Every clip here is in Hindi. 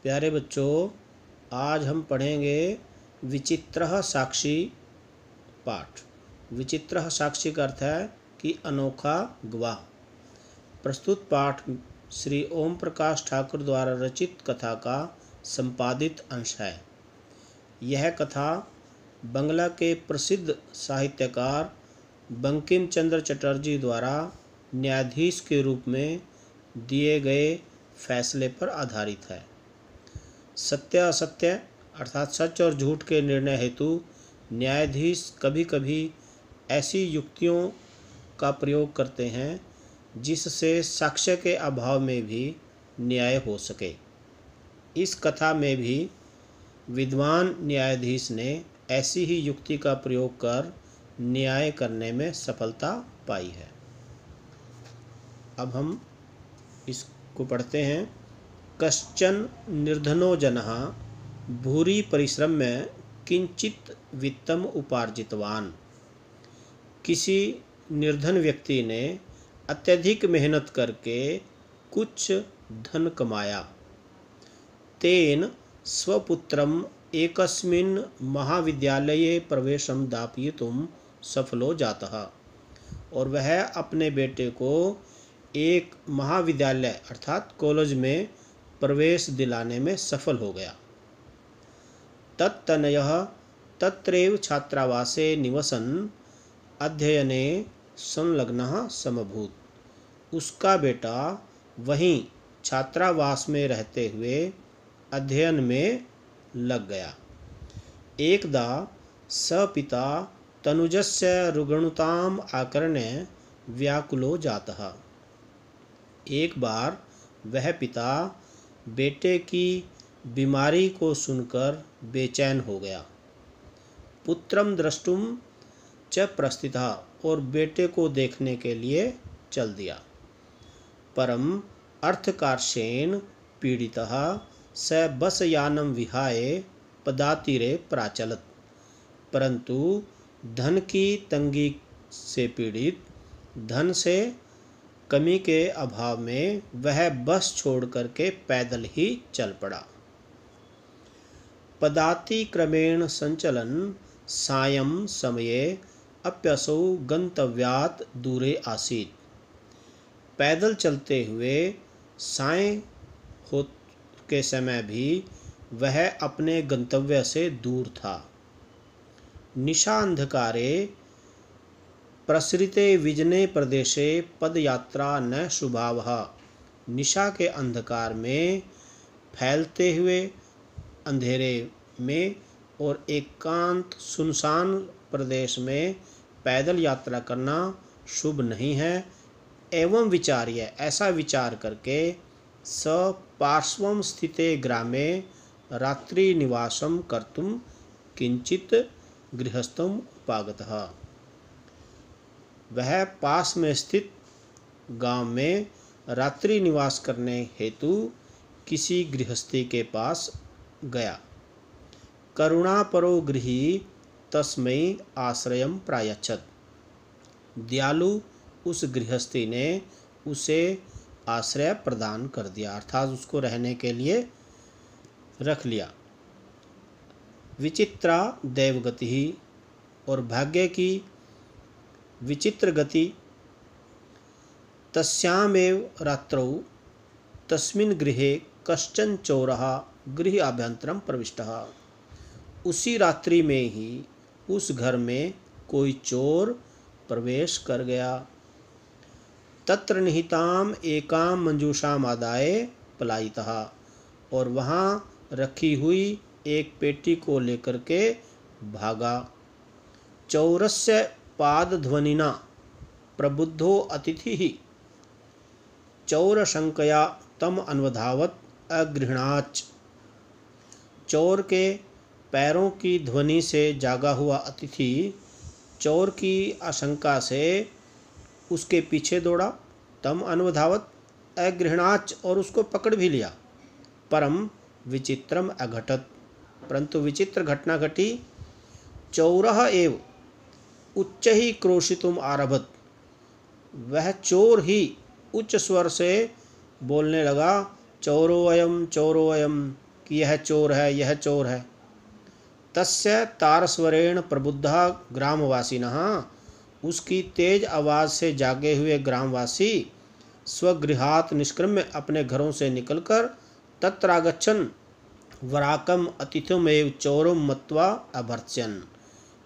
प्यारे बच्चों, आज हम पढ़ेंगे विचित्रः साक्षी पाठ। विचित्रः साक्षी का अर्थ है कि अनोखा गवाह। प्रस्तुत पाठ श्री ओम प्रकाश ठाकुर द्वारा रचित कथा का संपादित अंश है। यह कथा बंगला के प्रसिद्ध साहित्यकार बंकिम चंद्र चटर्जी द्वारा न्यायाधीश के रूप में दिए गए फैसले पर आधारित है। सत्य असत्य अर्थात सच और झूठ के निर्णय हेतु न्यायाधीश कभी कभी ऐसी युक्तियों का प्रयोग करते हैं जिससे साक्ष्य के अभाव में भी न्याय हो सके। इस कथा में भी विद्वान न्यायाधीश ने ऐसी ही युक्ति का प्रयोग कर न्याय करने में सफलता पाई है। अब हम इसको पढ़ते हैं। कश्चन निर्धनो जनः भूरि परिश्रम में किंचित वित्तम उपार्जितवान। किसी निर्धन व्यक्ति ने अत्यधिक मेहनत करके कुछ धन कमाया। तेन स्वपुत्रम एकस्मिन् महाविद्यालये प्रवेशं दापयितुं सफलो जातः। और वह अपने बेटे को एक महाविद्यालय अर्थात कॉलेज में प्रवेश दिलाने में सफल हो गया। तत्तनयः तत्रैव छात्रावासे निवसन् अध्ययने संलग्नः समभूत। उसका बेटा वहीं छात्रावास में रहते हुए अध्ययन में लग गया। एकदा स पिता तनुजस्य रुग्णताम् आकर्ण्य व्याकुलो जातः। एक बार वह पिता बेटे की बीमारी को सुनकर बेचैन हो गया। पुत्रम द्रष्टुम च प्रस्थितः और बेटे को देखने के लिए चल दिया। परम अर्थकार्षेण पीड़ितः स बसयानं विहाय पदातीरे प्राचलत्। परंतु धन की तंगी से पीड़ित, धन से कमी के अभाव में वह बस छोड़ करके पैदल ही चल पड़ा। पदाति क्रमेण संचलन सायं समये अप्यसौ गंतव्यात् दूरे आसीत्। पैदल चलते हुए सायं हो के समय भी वह अपने गंतव्य से दूर था। निशांधकारे प्रसृते विजने प्रदेशे पदयात्रा न शुभावः। निशा के अंधकार में फैलते हुए अंधेरे में और एकांत सुनसान प्रदेश में पैदल यात्रा करना शुभ नहीं है। एवं विचार्य ऐसा विचार करके स पार्श्वं स्थिते ग्रामे रात्रि निवासं कर्तुं किंचित गृहस्थम् उपागतः। वह पास में स्थित गांव में रात्रि निवास करने हेतु किसी गृहस्थी के पास गया। करुणापरो गृही तस्मै आश्रयं प्रायच्छत्। दयालु उस गृहस्थी ने उसे आश्रय प्रदान कर दिया अर्थात उसको रहने के लिए रख लिया। विचित्रा दैवगति और भाग्य की विचित्र गति। तस्यामेव रात्रौ तस्मिन् गृहे कश्चन चोरः गृह आभ्यन्तरं प्रविष्टः। उसी रात्रि में ही उस घर में कोई चोर प्रवेश कर गया। तत्र निहिताम एकां मंजूषाम् आदाय पलायितः। और वहाँ रखी हुई एक पेटी को लेकर के भागा। चौरस्य पादध्वनिना प्रबुद्धो अतिथिः चौरशंकया तम अन्वधावत अगृह्णाच। चोर के पैरों की ध्वनि से जागा हुआ अतिथि चोर की आशंका से उसके पीछे दौड़ा। तम अन्वधावत अगृह्णाच और उसको पकड़ भी लिया। परम विचित्रम अघटत परंतु विचित्र घटना घटी। चौरः एव उच्च ही क्रोशितुम आरभत। वह चोर ही उच्च स्वर से बोलने लगा, चौरो अयम कि यह चोर है, यह चोर है। तस्य तारस्वरेण प्रबुद्धा ग्रामवासिनः, उसकी तेज आवाज़ से जागे हुए ग्रामवासी स्वगृहात् निष्क्रम्य अपने घरों से निकलकर तत्रागच्छन् वराकम अतिथिमेव चोरम मत्वा अभर्त्स्यन्,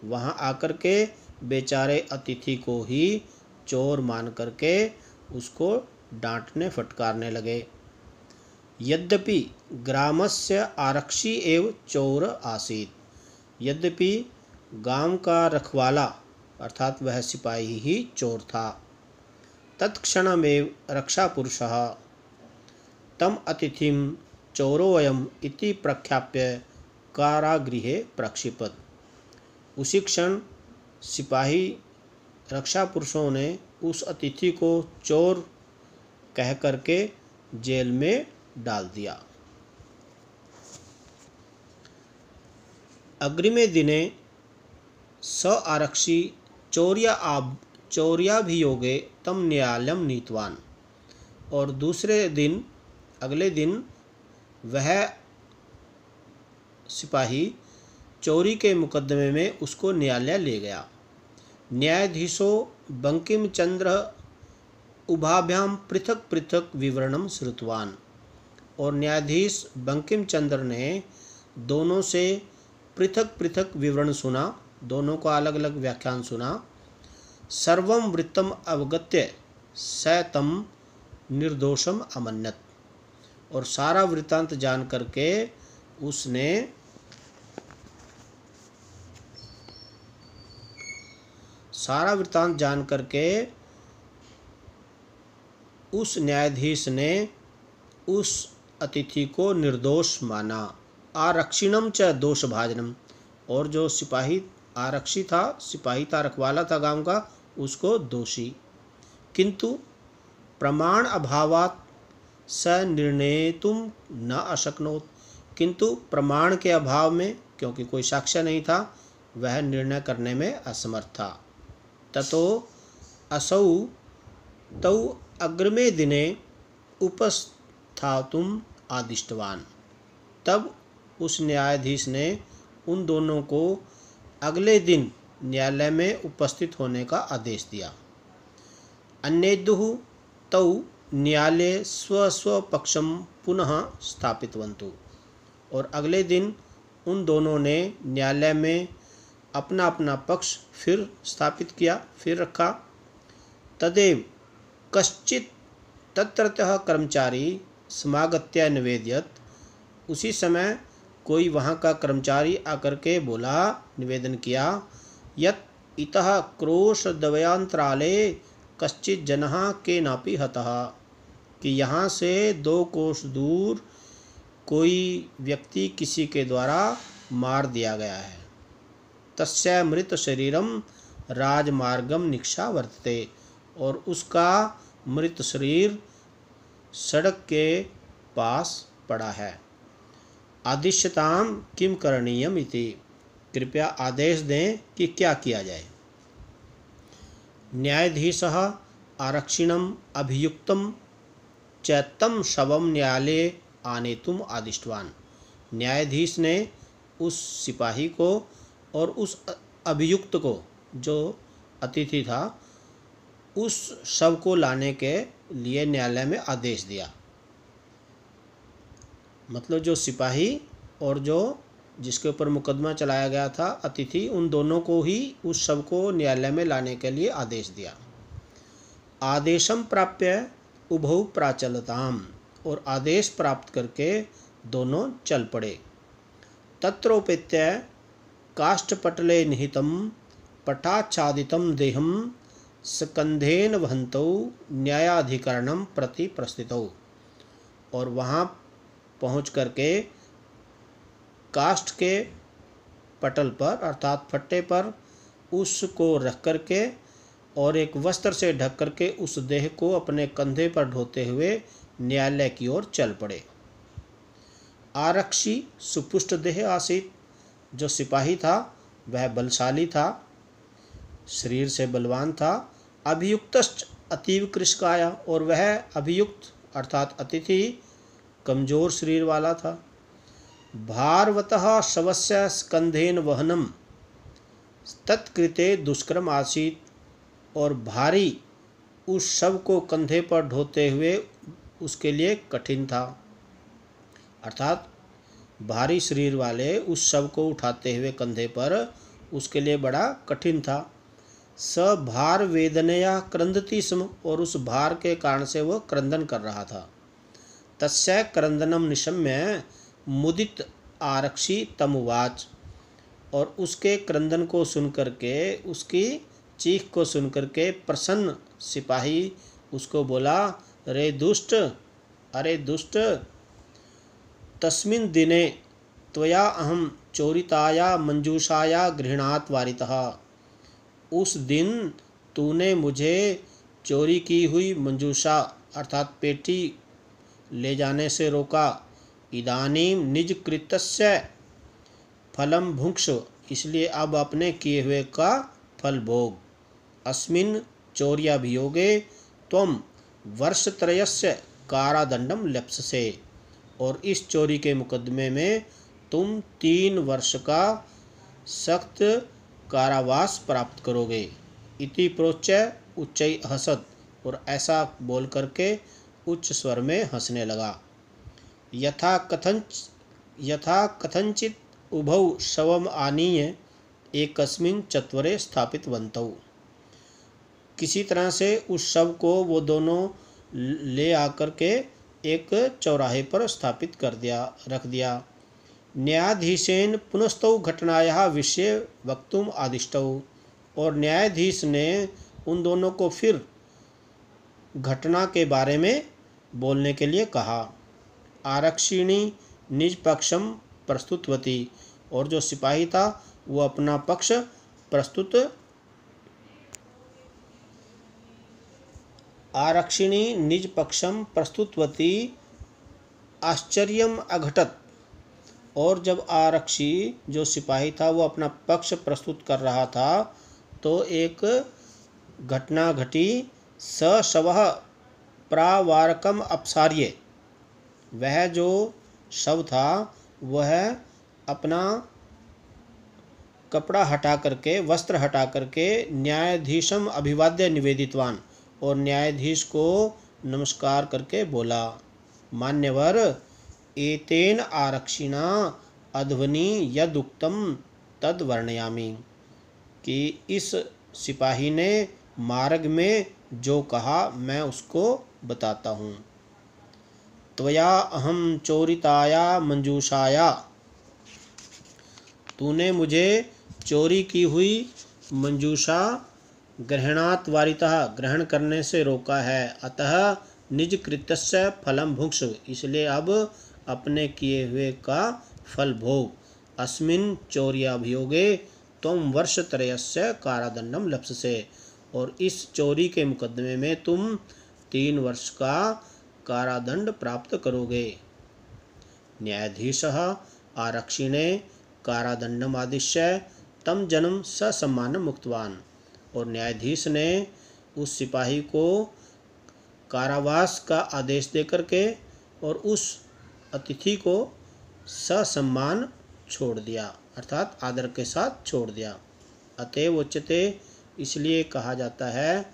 वहाँ आकर के बेचारे अतिथि को ही चोर मान करके उसको डांटने फटकारने लगे। यद्यपि ग्रामस्य आरक्षी एव चोर आसीत्, यद्यपि गांव का रखवाला अर्थात वह सिपाही ही चोर था। तत्क्षणमेव रक्षापुरुषः तम अतिथिं चोरोऽयम् इति प्रख्याप्य कारागृहे प्रक्षिपत्। उसी क्षण सिपाही रक्षा पुरुषों ने उस अतिथि को चोर कह करके जेल में डाल दिया। अग्रिमे दिने स आरक्षी चौर्याभियोगे तम न्यायालयं नीतवान्, और दूसरे दिन अगले दिन वह सिपाही चोरी के मुकदमे में उसको न्यायालय ले गया। न्यायाधीशो बंकिम चंद्र उभाभ्याम पृथक पृथक विवरणम श्रुतवान, और न्यायाधीश बंकिम चंद्र ने दोनों से पृथक पृथक विवरण सुना, दोनों का अलग अलग व्याख्यान सुना। सर्वं वृत्तम अवगत्य स तम निर्दोषम अमन्यत, और सारा वृत्तांत जान करके उसने उस न्यायाधीश ने उस अतिथि को निर्दोष माना। आरक्षिणम च दोषभाजनम, और जो सिपाही आरक्षी था, सिपाही था, रखवाला था गांव का, उसको दोषी। किंतु प्रमाण अभावात् स निर्णेतुम न अशक्नोत, किंतु प्रमाण के अभाव में, क्योंकि कोई साक्ष्य नहीं था, वह निर्णय करने में असमर्थ था। ततो असौ तौ अग्रिमे दिने उपस्थातुम आदिष्टवान, तब उस न्यायाधीश ने उन दोनों को अगले दिन न्यायालय में उपस्थित होने का आदेश दिया। अन्येदुः तौ न्यायालये स्वस्वपक्षं पुनः स्थापितवन्तु, और अगले दिन उन दोनों ने न्यायालय में अपना अपना पक्ष फिर स्थापित किया, फिर रखा। तदेव कश्चित् तत्रत्यः कर्मचारी समागत्य निवेदयत्, उसी समय कोई वहाँ का कर्मचारी आकर के बोला, निवेदन किया, यत् इतः क्रोशद्वयान्तराले कश्चित् जनः केनापि हतः, कि यहाँ से 2 कोस दूर कोई व्यक्ति किसी के द्वारा मार दिया गया है। तस्य मृत शरीरम राजमार्गम निक्षा वर्तते, और उसका मृत शरीर सड़क के पास पड़ा है। आदिश्यताम किम करणीयम इति, कृपया आदेश दें कि क्या किया जाए। न्यायाधीशः आरक्षिणम अभियुक्तम च तं शवम न्यायालये आनेतुम आदिष्टवान, न्यायाधीश ने उस सिपाही को और उस अभियुक्त को, जो अतिथि था, उस शव को लाने के लिए न्यायालय में आदेश दिया। मतलब जो सिपाही और जो जिसके ऊपर मुकदमा चलाया गया था अतिथि, उन दोनों को ही उस शव को न्यायालय में लाने के लिए आदेश दिया। आदेशम प्राप्य उभौ प्राचलताम, और आदेश प्राप्त करके दोनों चल पड़े। तत्रोपेत्य काष्ठपटले निहितं पटाच्छादितं देहं स्कंधेन वहन्तौ न्यायाधिकरणं प्रति प्रस्थितौ, और वहाँ पहुँच करके काष्ठ के पटल पर अर्थात फट्टे पर उसको रख करके और एक वस्त्र से ढक करके उस देह को अपने कंधे पर ढोते हुए न्यायालय की ओर चल पड़े। आरक्षी सुपुष्ट देह आसीत, जो सिपाही था वह बलशाली था, शरीर से बलवान था। अभियुक्तश्च अतीव कृशकाय, और वह अभियुक्त अर्थात अतिथि कमजोर शरीर वाला था। भारवतः शवस्य स्कंधेन वहनम तत्कृते दुष्कर्म आसीत, और भारी उस शव को कंधे पर ढोते हुए उसके लिए कठिन था। अर्थात भारी शरीर वाले उस शव को उठाते हुए कंधे पर उसके लिए बड़ा कठिन था। स भार वेदनया क्रंदती स्म, और उस भार के कारण से वह क्रंदन कर रहा था। तस्य क्रंदनम निशम्य मुदित आरक्षी तमुवाच, और उसके क्रंदन को सुनकर के, उसकी चीख को सुनकर के प्रसन्न सिपाही उसको बोला, रे दुष्ट, अरे दुष्ट, तस्मिन् दिने त्वया अहम चोरिताया मंजूषाया गृह्णात् वारितः, उस दिन तूने मुझे चोरी की हुई मंजूषा अर्थात पेटी ले जाने से रोका। इदानीं निज कृतस्य फलम भुंक्ष, इसलिए अब अपने किए हुए का फल भोग। अस्मिन् चौर्याभियोगे त्वं वर्षत्रयस्य कारादंडम लप्स्यसे, और इस चोरी के मुकदमे में तुम 3 वर्ष का सख्त कारावास प्राप्त करोगे। इति प्रोच्य उच्चै हसत, और ऐसा बोल करके उच्च स्वर में हंसने लगा। यथा कथंचित उभौ शवम आनीय एकस्मिन् चत्वरे स्थापितवन्तौ, किसी तरह से उस शव को वो दोनों ले आकर के एक चौराहे पर स्थापित कर दिया, रख दिया। न्यायाधीशेन पुनस्तौ घटनायाः विषये वक्तुम आदिष्टौ, और न्यायाधीश ने उन दोनों को फिर घटना के बारे में बोलने के लिए कहा। आरक्षिणी निज पक्षम प्रस्तुतवती, और जो सिपाही था वो अपना पक्ष प्रस्तुत। आरक्षिणी निज पक्षम प्रस्तुतवती आश्चर्यम अघटत, और जब आरक्षी जो सिपाही था वो अपना पक्ष प्रस्तुत कर रहा था तो एक घटना घटी। स शवः प्रावारकम अपसार्य, वह जो शव था वह अपना कपड़ा हटा करके, वस्त्र हटा करके न्यायाधीशम अभिवाद्य निवेदितवान, और न्यायाधीश को नमस्कार करके बोला, मान्यवर, एतेन आरक्षिणा अध्वनि यदुक्तम तद वर्णयामि, कि इस सिपाही ने मार्ग में जो कहा मैं उसको बताता हूँ। त्वया अहम चोरिताया मंजूषाया, तूने मुझे चोरी की हुई मंजूषा ग्रहणात् वारितः, ग्रहण करने से रोका है। अतः निज कृत्यस्य फलम भुंक्ष, इसलिए अब अपने किए हुए का फल भोग। अस्मिन् चौर्याभियोगे त्वं वर्षत्रयस्य कारादंडम लप्स्यसे, और इस चोरी के मुकदमे में तुम 3 वर्ष का कारादंड प्राप्त करोगे। न्यायाधीशः आरक्षिणे कारादंडम आदिश्य तम जन्म ससम्मानम मुक्तवान, और न्यायाधीश ने उस सिपाही को कारावास का आदेश दे करके और उस अतिथि को ससम्मान छोड़ दिया, अर्थात आदर के साथ छोड़ दिया। अतएव उच्यते, इसलिए कहा जाता है,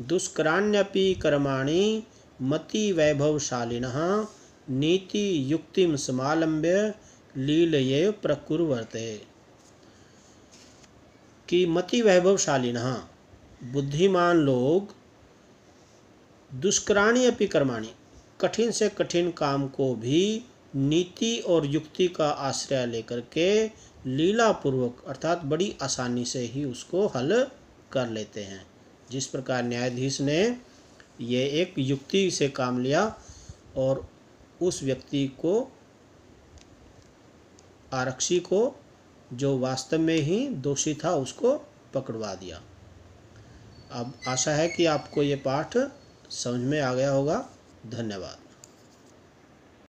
दुष्कराण्यपि कर्माणि मति वैभवशालिनः नीति युक्तिम समालंब्य लीलये प्रकुर्वते, कि मति वैभवशालिनः, बुद्धिमान लोग, दुष्कराणि अपि कर्माणि, कठिन से कठिन काम को भी नीति और युक्ति का आश्रय लेकर के लीला पूर्वक अर्थात बड़ी आसानी से ही उसको हल कर लेते हैं। जिस प्रकार न्यायाधीश ने ये एक युक्ति से काम लिया और उस व्यक्ति को, आरक्षी को, जो वास्तव में ही दोषी था, उसको पकड़वा दिया। अब आशा है कि आपको ये पाठ समझ में आ गया होगा। धन्यवाद।